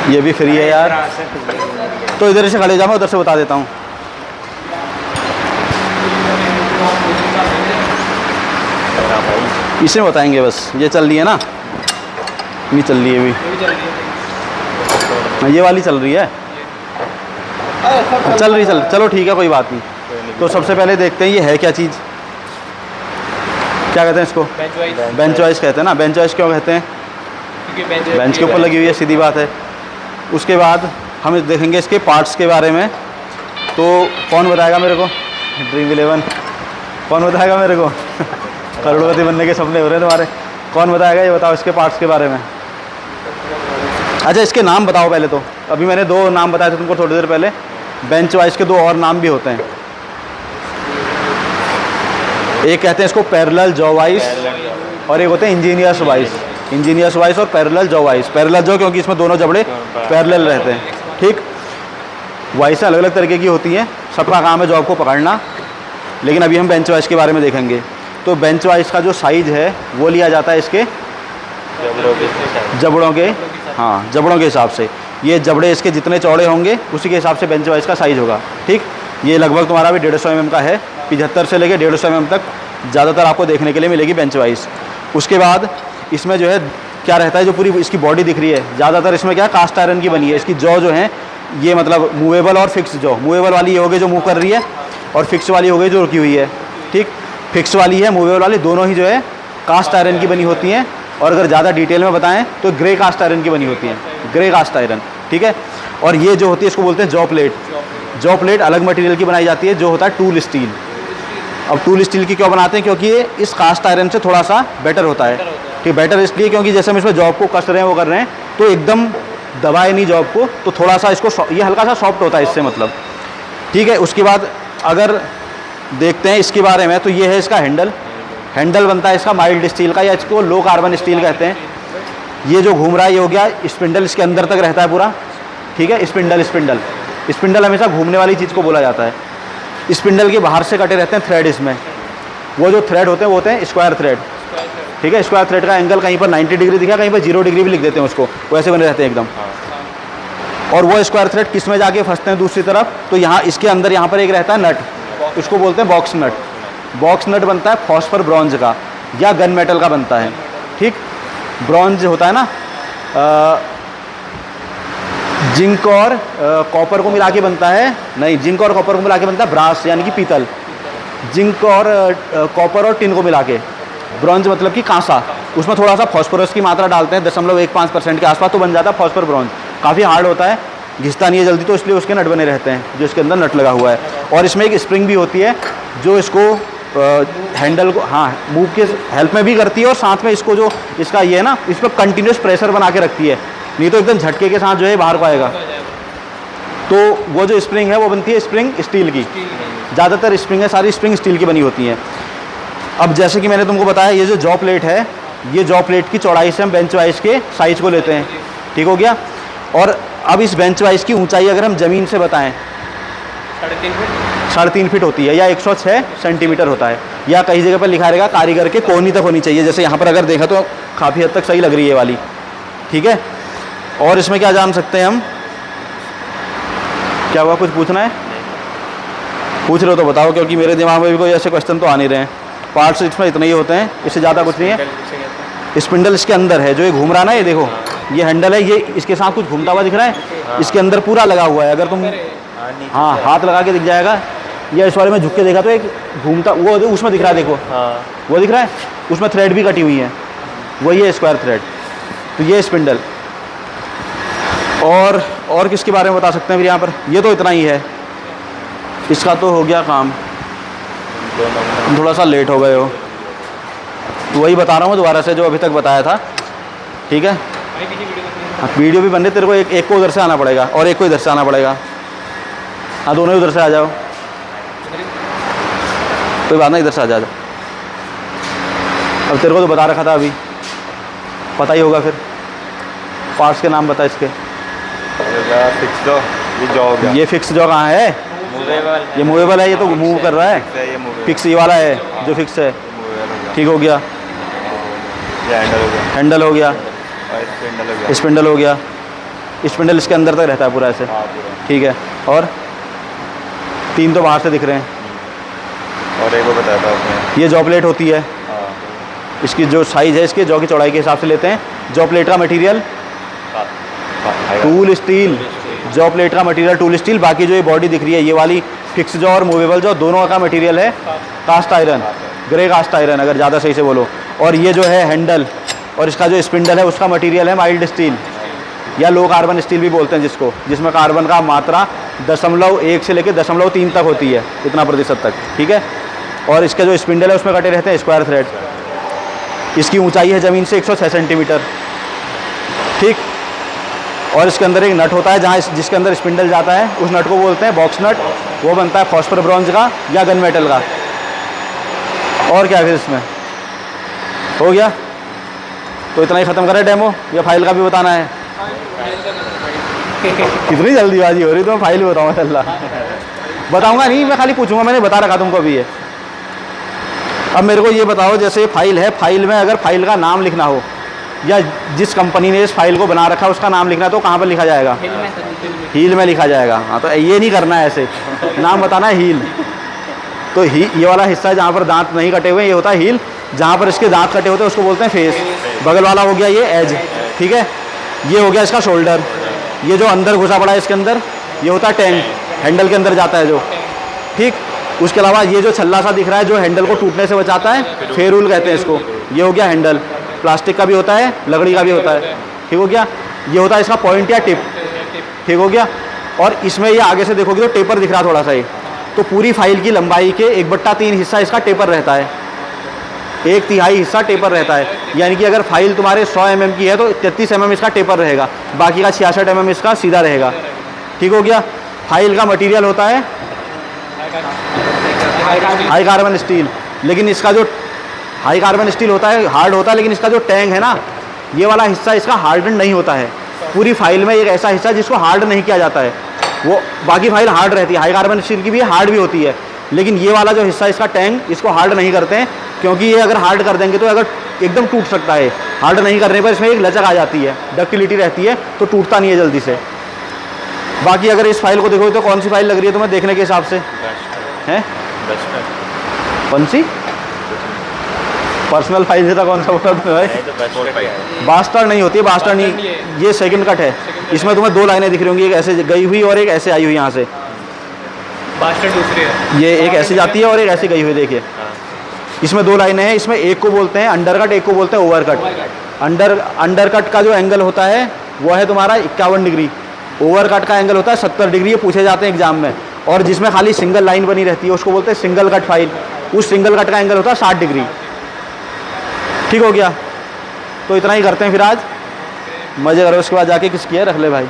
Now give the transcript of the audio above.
ये भी फ्री है यार। तो इधर से खड़े जाओ, मैं उधर से बता देता हूँ। इसे बताएंगे बस। ये चल रही है ना, ये चल रही है अभी, ये वाली चल रही है, चलो ठीक है, कोई बात नहीं। तो सबसे पहले देखते हैं ये है क्या चीज़, क्या कहते हैं इसको? बेंच वाइज कहते हैं ना। बेंच वाइज क्यों कहते हैं? क्योंकि बेंच के ऊपर लगी हुई है, सीधी बात है। उसके बाद हम देखेंगे इसके पार्ट्स के बारे में। तो कौन बताएगा मेरे को? ड्रीम 11 कौन बताएगा मेरे को? करोड़पति बनने के सपने हो रहे हैं तुम्हारे। कौन बताएगा? ये बताओ इसके पार्ट्स के बारे में। अच्छा, इसके नाम बताओ पहले तो। अभी मैंने 2 नाम बताए थे तुमको थोड़ी देर पहले। बेंच वाइज के 2 और नाम भी होते हैं। एक कहते हैं इसको पैरेलल जॉ वाइज, और एक होते हैं इंजीनियर्स वाइज। इंजीनियर्स वाइज और parallel jaw wise. Parallel jaw क्योंकि इसमें दोनों जबड़े पैरेलल रहते हैं, ठीक। वाइस अलग अलग तरीके की होती हैं, सबका काम है जॉब को पकड़ना। लेकिन अभी हम बेंच वाइज के बारे में देखेंगे। तो बेंच वाइज का जो साइज है वो लिया जाता है इसके जबड़ों के, हाँ, जबड़ों के हिसाब से। ये जबड़े इसके जितने चौड़े होंगे उसी के हिसाब से बेंच वाइज का साइज़ होगा, ठीक। ये लगभग तुम्हारा भी 150 mm का है। 75 से लेकर 150 mm तक ज़्यादातर आपको देखने के लिए मिलेगी बेंच वाइज। उसके बाद इसमें जो है क्या रहता है, जो पूरी इसकी बॉडी दिख रही है, ज़्यादातर इसमें क्या है, कास्ट आयरन की बनी है। इसकी जॉ जो है ये मतलब मूवेबल और फिक्स जॉ। मूवेबल वाली ये हो गई जो मूव कर रही है, और फिक्स वाली हो गई जो रुकी हुई है, ठीक। फिक्स वाली है, मूवेबल वाली, दोनों ही जो है कास्ट आयरन की बनी होती हैं। और अगर ज़्यादा डिटेल में बताएं तो ग्रे कास्ट आयरन की बनी होती हैं, ग्रे कास्ट आयरन, ठीक है। और ये जो होती है इसको बोलते हैं जॉ प्लेट। जॉ प्लेट अलग मटेरियल की बनाई जाती है जो होता है टूल स्टील। अब टूल स्टील की क्यों बनाते हैं? क्योंकि ये इस कास्ट आयरन से थोड़ा सा बेटर होता है, ठीक। बेटर इसलिए क्योंकि जैसे हम इसमें जॉब को कस रहे हैं, वो कर रहे हैं, तो एकदम दबाए नहीं जॉब को, तो थोड़ा सा इसको ये हल्का सा सॉफ्ट होता है इससे, मतलब, ठीक है। उसके बाद अगर देखते हैं इसके बारे में, तो ये है इसका हैंडल। हैंडल बनता है इसका माइल्ड स्टील का, या इसको लो कार्बन स्टील कहते हैं। ये जो घूम रहा है ये हो गया स्पिंडल, इसके अंदर तक रहता है पूरा, ठीक है। स्पिंडल हमेशा घूमने वाली चीज़ को बोला जाता है। स्पिंडल के बाहर से कटे रहते हैं थ्रेड इसमें। वो जो थ्रेड होते हैं वो होते हैं स्क्वायर थ्रेड, ठीक है। स्क्वायर थ्रेड का एंगल कहीं पर 90 डिग्री दिखा, कहीं पर 0 डिग्री भी लिख देते हैं उसको, वैसे बने रहते हैं एकदम। और वो स्क्वायर थ्रेड किस में जाके फंसते हैं दूसरी तरफ, तो यहाँ इसके अंदर यहाँ पर एक रहता है नट, उसको बोलते हैं बॉक्स नट। बॉक्स नट बनता है फॉस्फर ब्रॉन्ज का या गन मेटल का बनता है, ठीक। ब्रॉन्ज होता है ना, जिंक और कॉपर को मिला के बनता है, नहीं, जिंक और कॉपर को मिला के बनता है ब्रास, यानी कि पीतल। जिंक और कॉपर और टिन को मिला के ब्रॉन्ज मतलब कि कांसा। उसमें थोड़ा सा फॉस्फोरस की मात्रा डालते हैं 0.15% के आसपास, तो बन जाता है फॉस्फर ब्रॉन्ज। काफ़ी हार्ड होता है, घिसता नहीं है जल्दी, तो इसलिए उसके नट बने रहते हैं, जो इसके अंदर नट लगा हुआ है। और इसमें एक स्प्रिंग भी होती है जो इसको हैंडल को, हाँ, मूव के हेल्प में भी करती है, और साथ में इसको जो इसका ये है ना, इस पर कंटिन्यूस प्रेशर बना के रखती है, नहीं तो एकदम झटके के साथ जो है बाहर को आएगा। तो वो जो स्प्रिंग है वो बनती है स्प्रिंग स्टील की। ज़्यादातर स्प्रिंग है सारी स्प्रिंग स्टील की बनी होती हैं। अब जैसे कि मैंने तुमको बताया, ये जो जॉ प्लेट है, ये जॉ प्लेट की चौड़ाई से हम बेंच वाइज के साइज को लेते हैं, ठीक हो गया। और अब इस बेंच वाइज की ऊंचाई अगर हम ज़मीन से बताएं, 3.5 फीट होती है, या 106 सेंटीमीटर होता है, या कई जगह पर लिखा रहेगा कारीगर के कोहनी तक होनी चाहिए। जैसे यहाँ पर अगर देखा तो काफ़ी हद तक सही लग रही है ये वाली, ठीक है। और इसमें क्या जान सकते हैं हम? क्या हुआ, कुछ पूछना है? पूछ रहे हो तो बताओ, क्योंकि मेरे दिमाग में भी कोई ऐसे क्वेश्चन तो आ नहीं रहे हैं। पार्ट्स इसमें इतने ही होते हैं, इससे ज़्यादा कुछ नहीं है। स्पिंडल इसके अंदर है, जो ये घूम रहा ना, ये देखो, ये हैंडल है, ये इसके साथ कुछ घूमता हुआ दिख रहा है, इसके अंदर पूरा लगा हुआ है। अगर तुम हाँ हाथ लगा के दिख जाएगा, या इस वाले में झुक के देखा तो एक घूमता, वो उसमें दिख रहा है, देखो वो दिख रहा है, उसमें थ्रेड भी कटी हुई है, वही है स्क्वायर थ्रेड। तो ये स्पिंडल। और किसके बारे में बता सकते हैं फिर यहाँ पर? ये तो इतना ही है, इसका तो हो गया काम। थोड़ा सा लेट हो गए हो, तो वही बता रहा हूँ दोबारा से जो अभी तक बताया था, ठीक है। वीडियो भी बन रही, तेरे को एक को उधर से आना पड़ेगा और एक को इधर से आना पड़ेगा। हाँ, दोनों ही उधर से आ जाओ, कोई बात नहीं, इधर से आ जाओ। अब तेरे को तो बता रखा था, अभी पता ही होगा। फिर पार्ट्स के नाम बता इसके। फिक्स जॉ, ये जॉ हो गया। ये फिक्स जॉ कहाँ है? मूवेबल। ये मूवेबल है, ये तो मूव कर रहा है। फिक्स ये वाला है जो फिक्स है, ठीक हो गया। ये हैंडल हो गया। हैंडल हो गया, स्पिंडल हो गया। स्पिंडल हो गया। स्पिंडल इसके अंदर तक रहता है पूरा ऐसे, हाँ पूरा। ठीक है। और 3 तो बाहर से दिख रहे हैं। और एक वो बताया था आपने। ये जॉ प्लेट होती है, हाँ इसकी जो साइज़ है इसकी जॉ की चौड़ाई के हिसाब से लेते हैं। जॉ प्लेट का material tool steel, jaw plate का मटेरियल टूल स्टील। बाकी जो ये बॉडी दिख रही है ये वाली फिक्स जॉ और मूवेबल जॉ दोनों का मटेरियल है cast iron, grey cast iron अगर ज़्यादा सही से बोलो। और ये जो है हैंडल और इसका जो स्पिंडल है उसका मटेरियल है माइल्ड स्टील या लो कार्बन स्टील भी बोलते हैं जिसको, जिसमें कार्बन का मात्रा 0.1 से लेकर 0.3 तक होती है, इतना प्रतिशत तक, ठीक है। और इसका जो स्पिंडल है उसमें कटे रहते हैं स्क्वायर थ्रेड। इसकी ऊंचाई है ज़मीन से 106 सेंटीमीटर, ठीक। और इसके अंदर एक नट होता है जहाँ जिसके अंदर स्पिंडल जाता है, उस नट को बोलते हैं बॉक्स नट। वो बनता है फॉस्फर ब्रॉन्ज का या गन मेटल का। और क्या फिर इसमें हो गया, तो इतना ही ख़त्म करें डेमो या फाइल का भी बताना है? कितनी जल्दीबाजी हो रही, तो मैं फाइल बताऊँगा चल्ला बताऊँगा नहीं, मैं खाली पूछूंगा, मैंने बता रखा तुमको अभी ये। अब मेरे को ये बताओ, जैसे फाइल है, फाइल में अगर फाइल का नाम लिखना हो या जिस कंपनी ने इस फाइल को बना रखा है उसका नाम लिखना है तो कहाँ पर लिखा जाएगा? हील में लिखा जाएगा। हाँ, तो ये नहीं करना है ऐसे, नाम बताना है हील। तो ये वाला हिस्सा जहाँ पर दांत नहीं कटे हुए ये होता है हील, जहाँ पर इसके दांत कटे होते हैं उसको बोलते हैं फेस। बगल वाला हो गया ये एज, ठीक है। ये हो गया इसका शोल्डर। ये जो अंदर घुसा पड़ा है इसके अंदर ये होता है टैंक, हैंडल के अंदर जाता है जो, ठीक। उसके अलावा ये जो छल्ला सा दिख रहा है जो हैंडल को टूटने से बचाता है, फेरूल कहते हैं इसको। ये हो गया हैंडल, प्लास्टिक का भी होता है, लकड़ी का भी होता है, ठीक हो गया। ये होता है इसका पॉइंट या टिप, ठीक हो गया। और इसमें ये आगे से देखोगे तो टेपर दिख रहा है थोड़ा सा, ये तो पूरी फाइल की लंबाई के 1/3 हिस्सा इसका टेपर रहता है, 1/3 हिस्सा टेपर रहता है। यानी कि अगर फाइल तुम्हारे 100 mm की है तो 33 mm इसका टेपर रहेगा, बाकी का 66 mm इसका सीधा रहेगा, ठीक हो गया। फाइल का मटेरियल होता है हाई कार्बन स्टील, लेकिन इसका जो हाई कार्बन स्टील होता है हार्ड होता है, लेकिन इसका जो टैंक है ना ये वाला हिस्सा इसका हार्डन नहीं होता है। पूरी फाइल में एक ऐसा हिस्सा जिसको हार्ड नहीं किया जाता है, वो बाकी फाइल हार्ड रहती है। हाई कार्बन स्टील की भी हार्ड भी होती है, लेकिन ये वाला जो हिस्सा इसका टैंक इसको हार्ड नहीं करते हैं, क्योंकि ये अगर हार्ड कर देंगे तो अगर एकदम टूट सकता है। हार्ड नहीं करने पर इसमें एक लचक आ जाती है, डक्टिलिटी रहती है, तो टूटता नहीं है जल्दी से। बाकी अगर इस फाइल को देखो तो कौन सी फाइल लग रही है तुम्हें देखने के हिसाब से? हैं कौन सी? पर्सनल फाइल से था कौन सा बोला तुम्हें भाई? बास्टर नहीं होती है, बास्टर नहीं, ये सेकंड कट है। इसमें तुम्हें 2 लाइनें दिख रही होंगी, एक ऐसे गई हुई और एक ऐसे आई हुई यहाँ से। बास्टर दूसरी है, ये एक ऐसी जाती है और एक ऐसी गई हुई, देखिए इसमें 2 लाइनें हैं। इसमें एक को बोलते हैं अंडर कट, एक को बोलते हैं ओवर कट। अंडर कट का जो एंगल होता है वो है तुम्हारा 51 डिग्री, ओवर कट का एंगल होता है 70 डिग्री। ये पूछे जाते हैं एग्जाम में। और जिसमें खाली सिंगल लाइन बनी रहती है उसको बोलते हैं सिंगल कट फाइल, उस सिंगल कट का एंगल होता है 60 डिग्री, ठीक हो गया। तो इतना ही करते हैं फिर आज, मज़े करो। उसके बाद जाके किसकी है रख ले भाई।